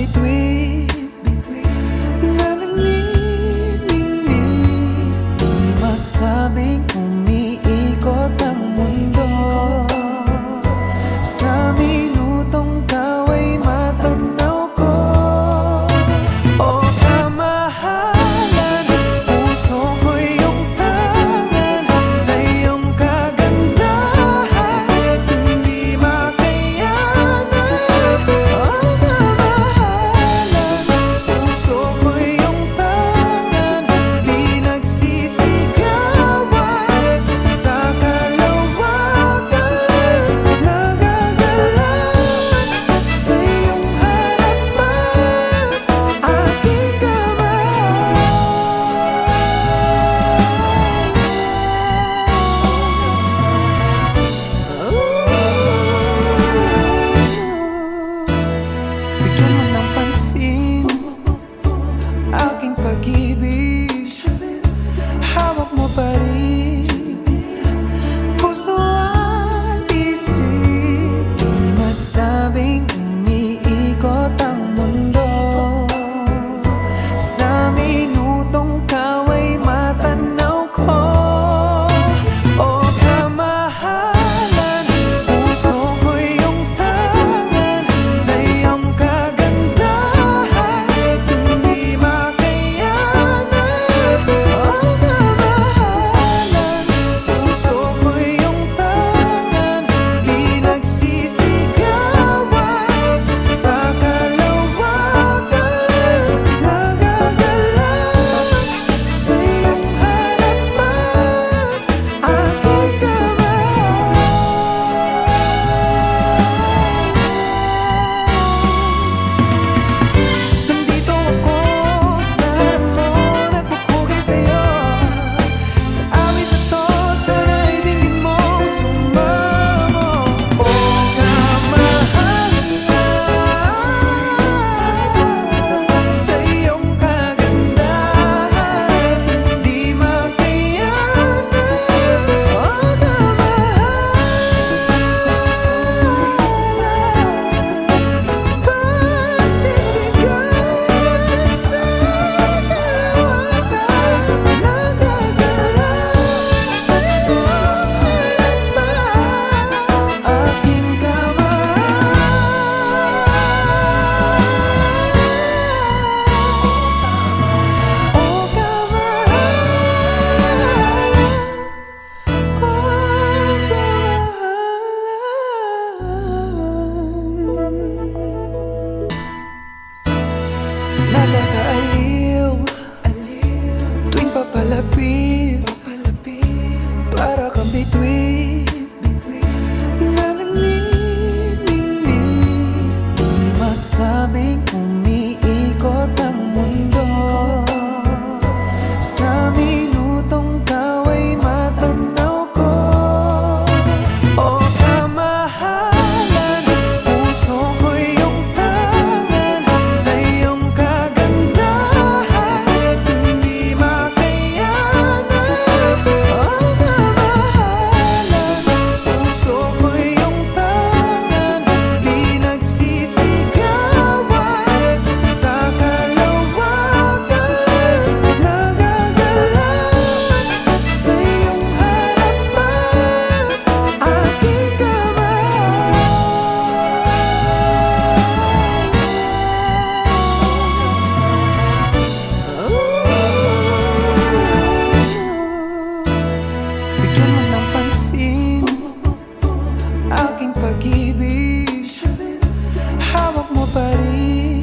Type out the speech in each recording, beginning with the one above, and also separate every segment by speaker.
Speaker 1: bituin na nanginginig, di masabing umiikot ang mundo. Sa minutong ikaw ay matanaw ko. O kamahalan, puso ko'y iyong tangan, sa iyong kagandahan hindi makayanan. O kamahalan, puso ko'y iyong tangan, di nagsisigawan sa kalawakan, nagagalaw sa iyong harapan, aking bigyan mo ng pansin aking pag-ibig, hawak mo pa rin puso at isip, di masabing umiikot ang mundo. Sa minutong ikaw ay matanaw ko. O kamahalan, puso ko'y iyong tangan, sa iyong kagandahan hindi makayanan. O kamahalan, puso ko'y iyong tangan, di nagsisigawan sa kalawakan, nagagalaw sa iyong harapan, aking nandito ako sa harap mo, nagpupugay sa'yo. Sa awit na to, sana'y dinggin mo ang sumamo. O kamahalan, sa iyong kagandahan di makayanan. O nakakaaliw tuwing papalapit, para kang bituin na nanginginig, di masabing umiikot ang mundo. Sa minutong ikaw ay matanaw ko. O kamahalan, puso ko'y iyong tangan, sa iyong kagandahan hindi makayanan. O kamahalan, puso ko'y iyong tangan, di nagsisigawan sa kalawakan, nagagalaw sa iyong harapan, aking bigyan mo ng pansin aking pag-ibig, hawak mo pa rin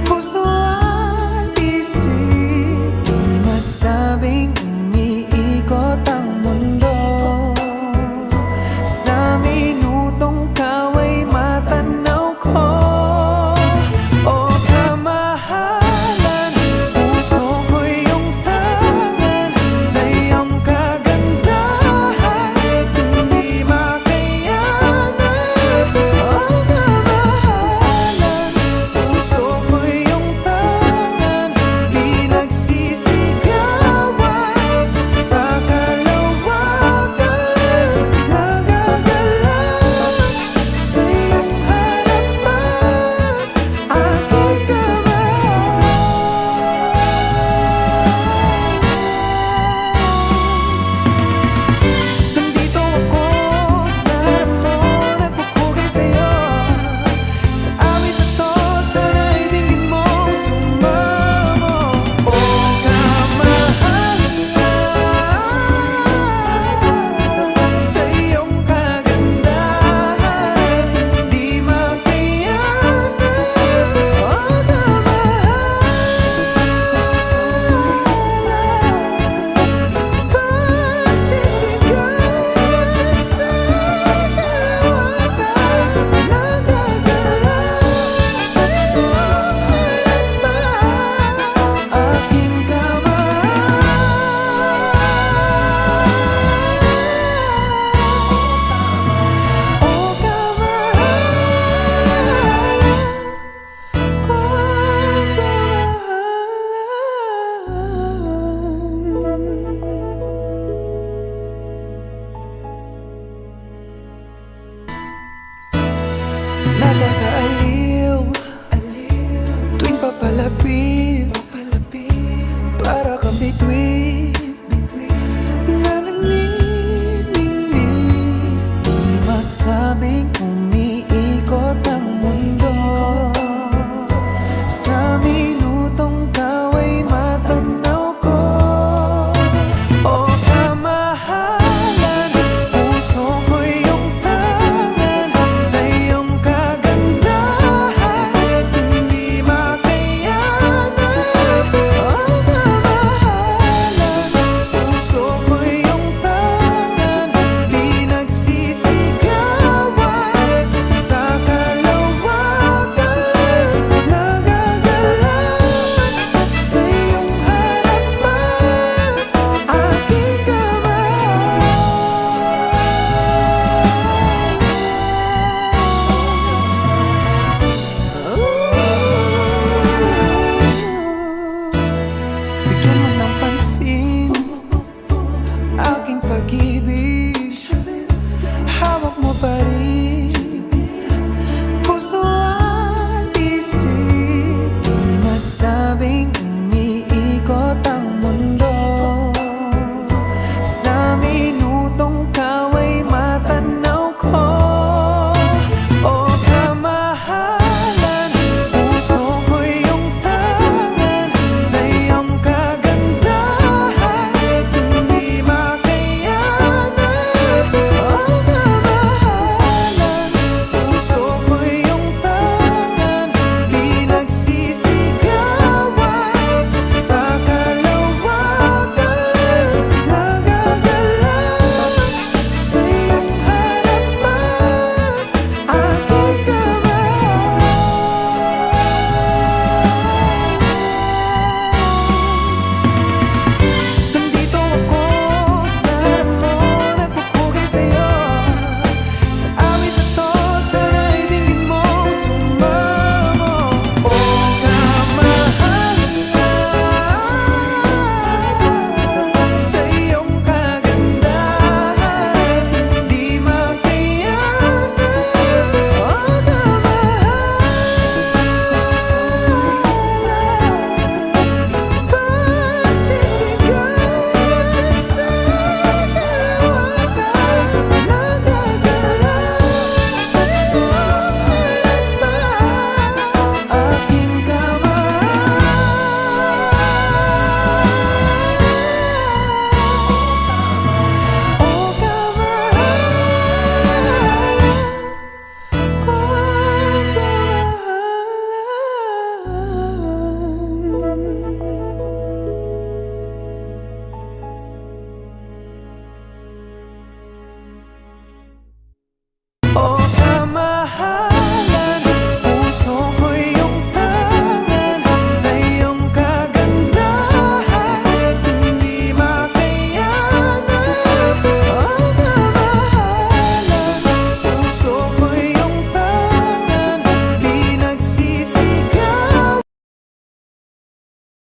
Speaker 1: puso at isip, di masabing umiikot ang mundo. Sa minutong ikaw ay matanaw ko. O kamahalan, puso ko'y iyong tangan, sa iyong kagandahan hindi makayanan. O kamahalan, nakakaalis.